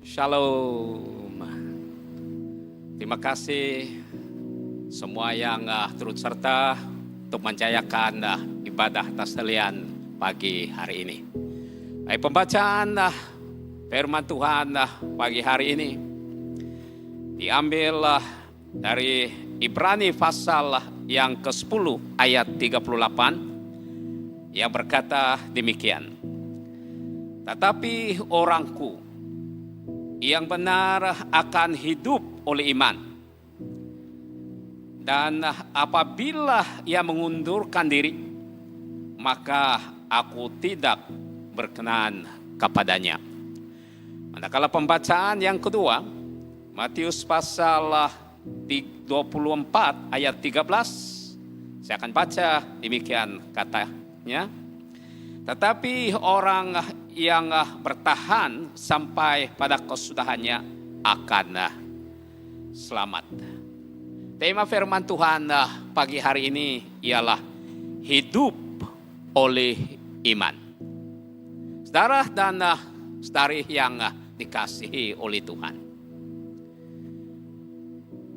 Shalom. Terima kasih semua yang turut serta untuk menjayakan ibadah taslian pagi hari ini. Baik, pembacaan firman Tuhan pagi hari ini diambil dari Ibrani pasal yang ke-10 ayat 38 yang berkata demikian. Tetapi orangku yang benar akan hidup oleh iman. Dan apabila ia mengundurkan diri, maka aku tidak berkenan kepadanya. Manakala pembacaan yang kedua, Matius pasal 24 ayat 13, saya akan baca demikian katanya. Tetapi orang yang bertahan sampai pada kesudahannya akan selamat. Tema firman Tuhan pagi hari ini ialah hidup oleh iman. Saudara dan saudari yang dikasihi oleh Tuhan.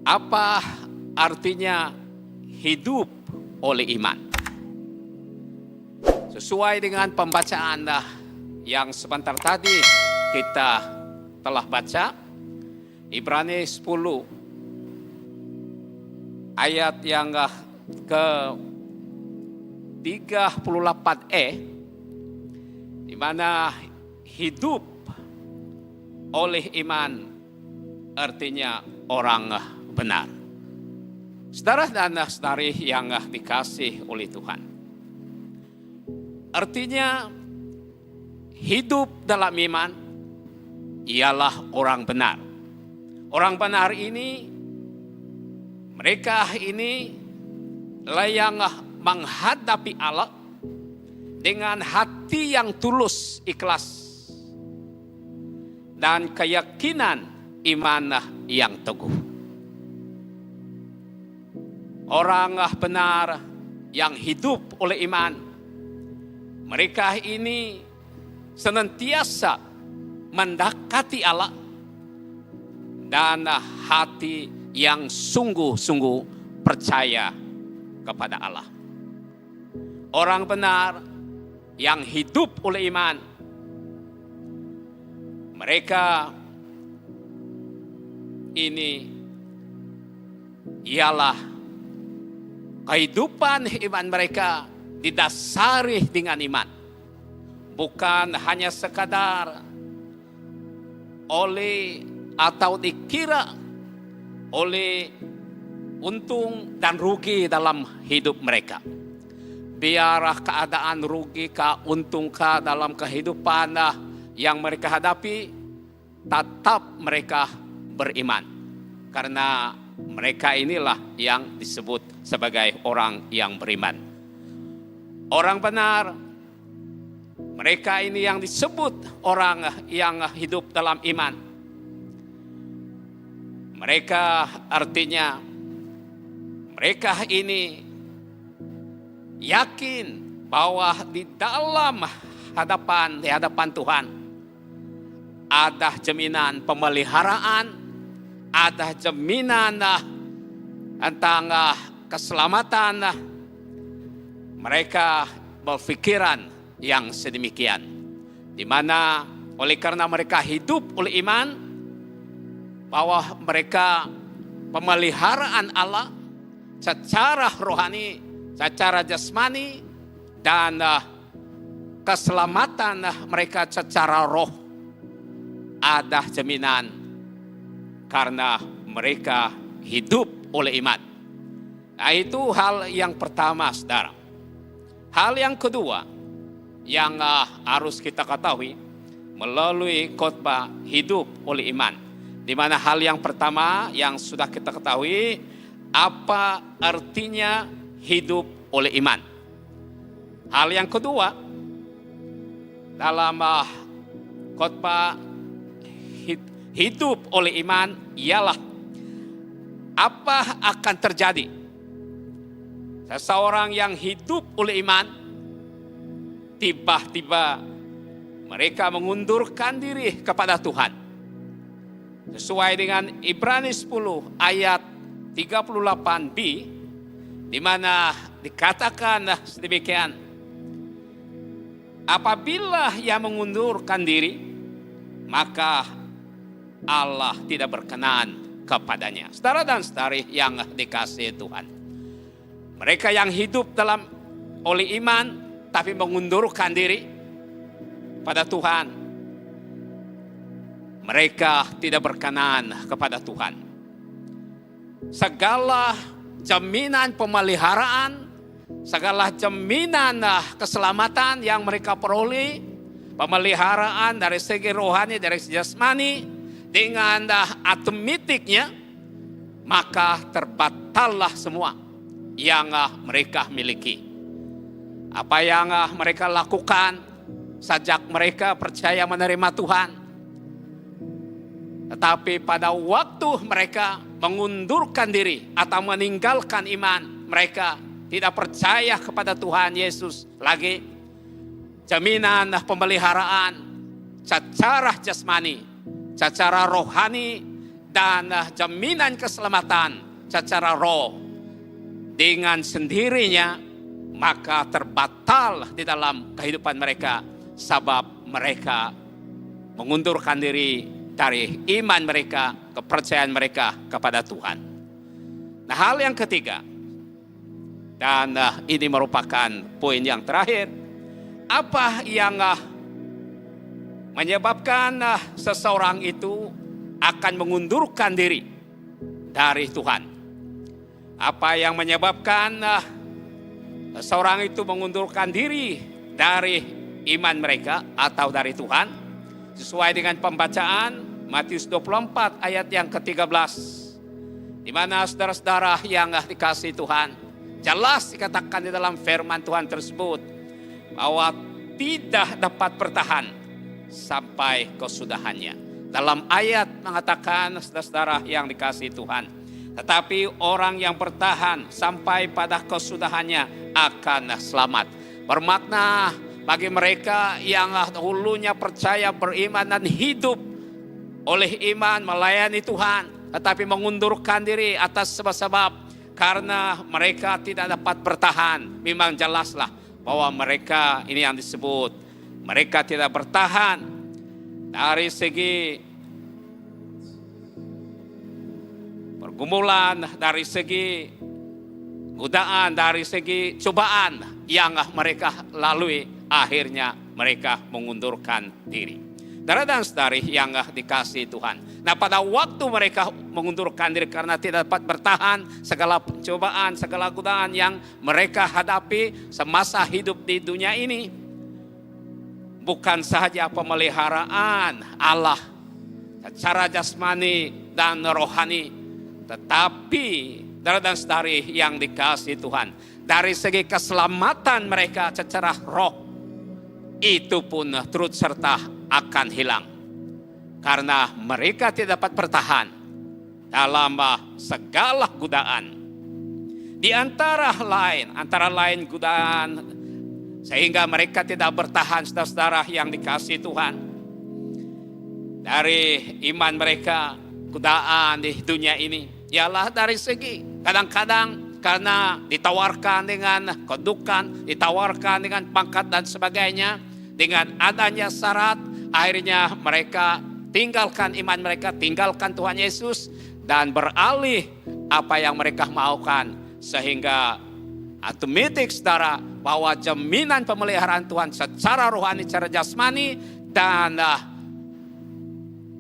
Apa artinya hidup oleh iman? Sesuai dengan pembacaan yang sebentar tadi kita telah baca, Ibrani 10 ayat yang ke 38e, di mana hidup oleh iman artinya orang benar. Saudara dan saudari yang dikasih oleh Tuhan. Artinya hidup dalam iman ialah orang benar. Orang benar ini, mereka ini yang menghadapi Allah dengan hati yang tulus, ikhlas, dan keyakinan iman yang teguh. Orang benar yang hidup oleh iman, mereka ini senantiasa mendekati Allah dan hati yang sungguh-sungguh percaya kepada Allah. Orang benar yang hidup oleh iman, mereka ini ialah kehidupan iman mereka didasari dengan iman. Bukan hanya sekadar oleh atau dikira oleh untung dan rugi dalam hidup mereka. Biarlah keadaan rugi kah, untung kah dalam kehidupan yang mereka hadapi, tetap mereka beriman. Karena mereka inilah yang disebut sebagai orang yang beriman. Orang benar, mereka ini yang disebut orang yang hidup dalam iman. Mereka artinya, mereka ini yakin bahwa di dalam di hadapan Tuhan ada jaminan pemeliharaan, ada jaminan tentang keselamatan. Mereka berpikiran yang sedemikian, di mana oleh karena mereka hidup oleh iman, bahwa mereka pemeliharaan Allah secara rohani, secara jasmani, dan keselamatan mereka secara roh ada jaminan karena mereka hidup oleh iman. Nah, itu hal yang pertama, saudara. Hal yang kedua yang harus kita ketahui melalui khotbah hidup oleh iman, di mana hal yang pertama yang sudah kita ketahui, apa artinya hidup oleh iman. Hal yang kedua dalam khotbah hidup oleh iman ialah apa akan terjadi seseorang yang hidup oleh iman, tiba-tiba mereka mengundurkan diri kepada Tuhan. Sesuai dengan Ibrani 10 ayat 38b, di mana dikatakan sedemikian, apabila ia mengundurkan diri, maka Allah tidak berkenan kepadanya. Saudara dan saudari yang dikasihi Tuhan, mereka yang hidup oleh iman tapi mengundurkan diri pada Tuhan, mereka tidak berkenan kepada Tuhan. Segala jaminan pemeliharaan, segala jaminan keselamatan yang mereka peroleh, pemeliharaan dari segi rohani, dari segi jasmani, dengan automatiknya, maka terbatallah semua yang mereka miliki. Apa yang mereka lakukan sejak mereka percaya menerima Tuhan. Tetapi pada waktu mereka mengundurkan diri atau meninggalkan iman, mereka tidak percaya kepada Tuhan Yesus lagi, jaminan pemeliharaan secara jasmani, secara rohani, dan jaminan keselamatan secara roh, dengan sendirinya maka terbatal di dalam kehidupan mereka, sebab mereka mengundurkan diri dari iman mereka, kepercayaan mereka kepada Tuhan. Nah, hal yang ketiga, dan ini merupakan poin yang terakhir, apa yang menyebabkan seseorang itu akan mengundurkan diri dari Tuhan? Apa yang menyebabkan seseorang itu mengundurkan diri dari iman mereka atau dari Tuhan? Sesuai dengan pembacaan Matius 24 ayat yang ke-13, di mana saudara-saudara yang dikasihi Tuhan, jelas dikatakan di dalam firman Tuhan tersebut bahwa tidak dapat bertahan sampai kesudahannya. Dalam ayat mengatakan, saudara-saudara yang dikasihi Tuhan, tetapi orang yang bertahan sampai pada kesudahannya akan selamat. Bermakna bagi mereka yang dahulunya percaya, beriman, dan hidup oleh iman melayani Tuhan, tetapi mengundurkan diri atas sebab-sebab karena mereka tidak dapat bertahan, memang jelaslah bahwa mereka ini yang disebut mereka tidak bertahan dari segi pergumulan, dari segi godaan, dari segi cobaan yang mereka lalui. Akhirnya mereka mengundurkan diri. Saudara dan saudari yang dikasihi Tuhan. Nah, pada waktu mereka mengundurkan diri karena tidak dapat bertahan segala pencobaan, segala godaan yang mereka hadapi semasa hidup di dunia ini, bukan saja pemeliharaan Allah secara jasmani dan rohani, tetapi saudara dan saudari yang dikasihi Tuhan, dari segi keselamatan mereka secara roh, itu pun turut serta akan hilang. Karena mereka tidak dapat bertahan dalam segala godaan. Di antara lain godaan, sehingga mereka tidak bertahan, saudara-saudara yang dikasihi Tuhan. Dari iman mereka, godaan di dunia ini, ialah dari segi kadang-kadang karena ditawarkan dengan kedudukan, ditawarkan dengan pangkat dan sebagainya, dengan adanya syarat, akhirnya mereka tinggalkan iman mereka, tinggalkan Tuhan Yesus, dan beralih apa yang mereka maukan, sehingga otomatis saudara bahwa jaminan pemeliharaan Tuhan secara rohani, secara jasmani, dan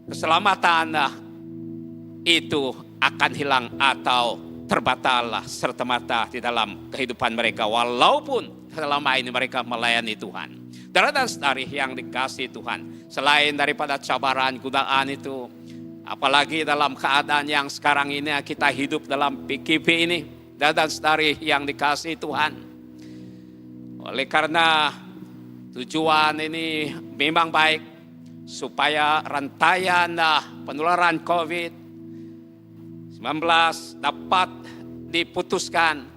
keselamatan itu akan hilang atau terbatal serta-merta di dalam kehidupan mereka, walaupun selama ini mereka melayani Tuhan. Saudara dan saudari yang dikasihi Tuhan, selain daripada cabaran godaan itu, apalagi dalam keadaan yang sekarang ini kita hidup dalam PKP ini, saudara dan saudari yang dikasihi Tuhan, oleh karena tujuan ini memang baik supaya rantaian penularan COVID-19 dapat diputuskan,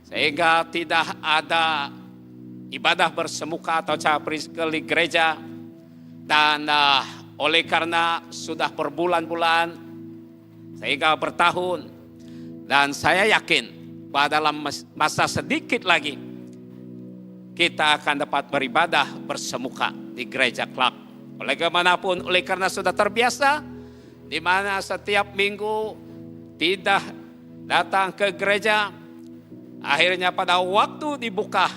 sehingga tidak ada ibadah bersemuka atau capris ke gereja, dan oleh karena sudah berbulan-bulan sehingga bertahun, dan saya yakin bahwa dalam masa sedikit lagi kita akan dapat beribadah bersemuka di gereja Clark. Oleh kemanapun, oleh karena sudah terbiasa, di mana setiap minggu tidak datang ke gereja, akhirnya pada waktu dibuka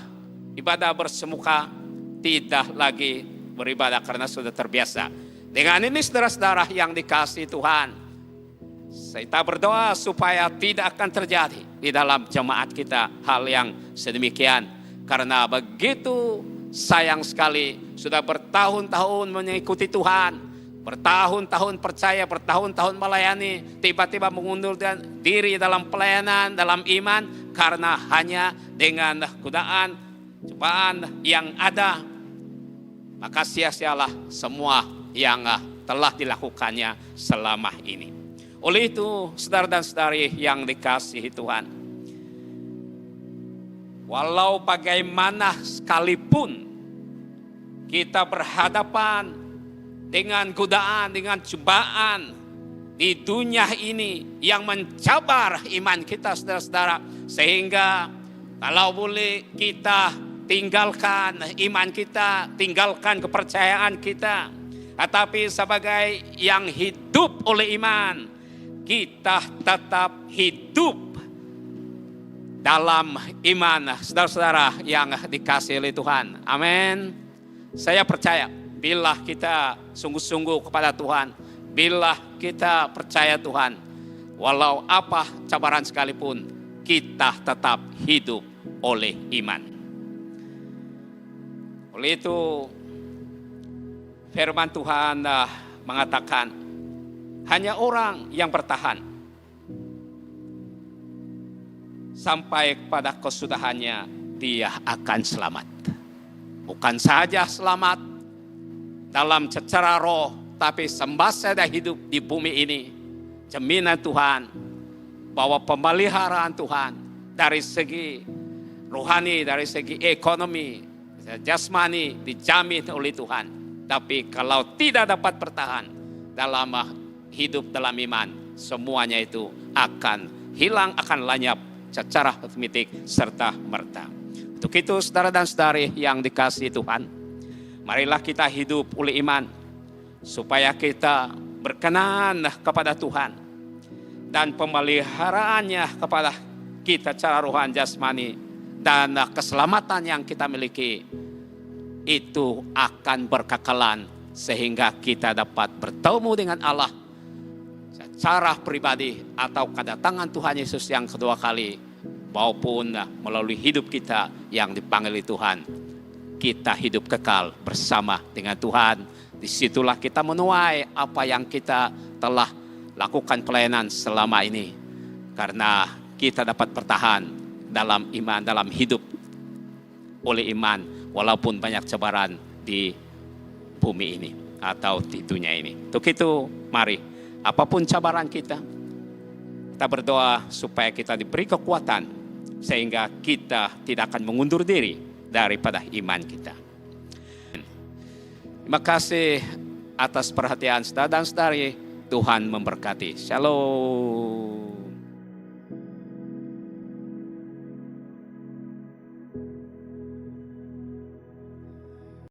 ibadah bersemuka, tidak lagi beribadah karena sudah terbiasa. Dengan ini saudara-saudara yang dikasihi Tuhan, kita berdoa supaya tidak akan terjadi di dalam jemaat kita hal yang sedemikian. Karena begitu sayang sekali sudah bertahun-tahun mengikuti Tuhan, bertahun-tahun percaya, bertahun-tahun melayani, tiba-tiba mengundurkan diri dalam pelayanan, dalam iman, karena hanya dengan godaan, cobaan yang ada, maka sia-sialah semua yang telah dilakukannya selama ini. Oleh itu, saudara dan saudari yang dikasihi Tuhan, walau bagaimana sekalipun kita berhadapan dengan godaan, dengan cobaan di dunia ini yang mencabar iman kita, saudara-saudara, sehingga kalau boleh kita tinggalkan iman kita, tinggalkan kepercayaan kita, tetapi sebagai yang hidup oleh iman, kita tetap hidup dalam iman, saudara-saudara yang dikasihi oleh Tuhan. Amin. Saya percaya bila kita sungguh-sungguh kepada Tuhan, bila kita percaya Tuhan, walau apa cabaran sekalipun, kita tetap hidup oleh iman. Oleh itu firman Tuhan mengatakan, hanya orang yang bertahan sampai kepada kesudahannya, dia akan selamat. Bukan saja selamat dalam secara roh, tapi semasa dia hidup di bumi ini, jaminan Tuhan bahwa pemeliharaan Tuhan dari segi rohani, dari segi ekonomi, jasmani dijamin oleh Tuhan. Tapi kalau tidak dapat bertahan dalam hidup dalam iman, semuanya itu akan hilang, akan lenyap secara otomatis serta merta. Untuk itu saudara dan saudari yang dikasihi Tuhan, marilah kita hidup oleh iman supaya kita berkenan kepada Tuhan, dan pemeliharaannya kepada kita secara rohani, jasmani, dan keselamatan yang kita miliki itu akan berkekalan, sehingga kita dapat bertemu dengan Allah secara pribadi atau kedatangan Tuhan Yesus yang kedua kali, maupun melalui hidup kita yang dipanggil Tuhan, kita hidup kekal bersama dengan Tuhan. Disitulah kita menuai apa yang kita telah lakukan pelayanan selama ini, karena kita dapat bertahan dalam iman, dalam hidup oleh iman, walaupun banyak cabaran di bumi ini atau di dunia ini. Untuk itu mari, apapun cabaran kita berdoa supaya kita diberi kekuatan, sehingga kita tidak akan mengundur diri daripada iman kita. Terima kasih atas perhatian saudara dan saudari. Tuhan memberkati. Shalom.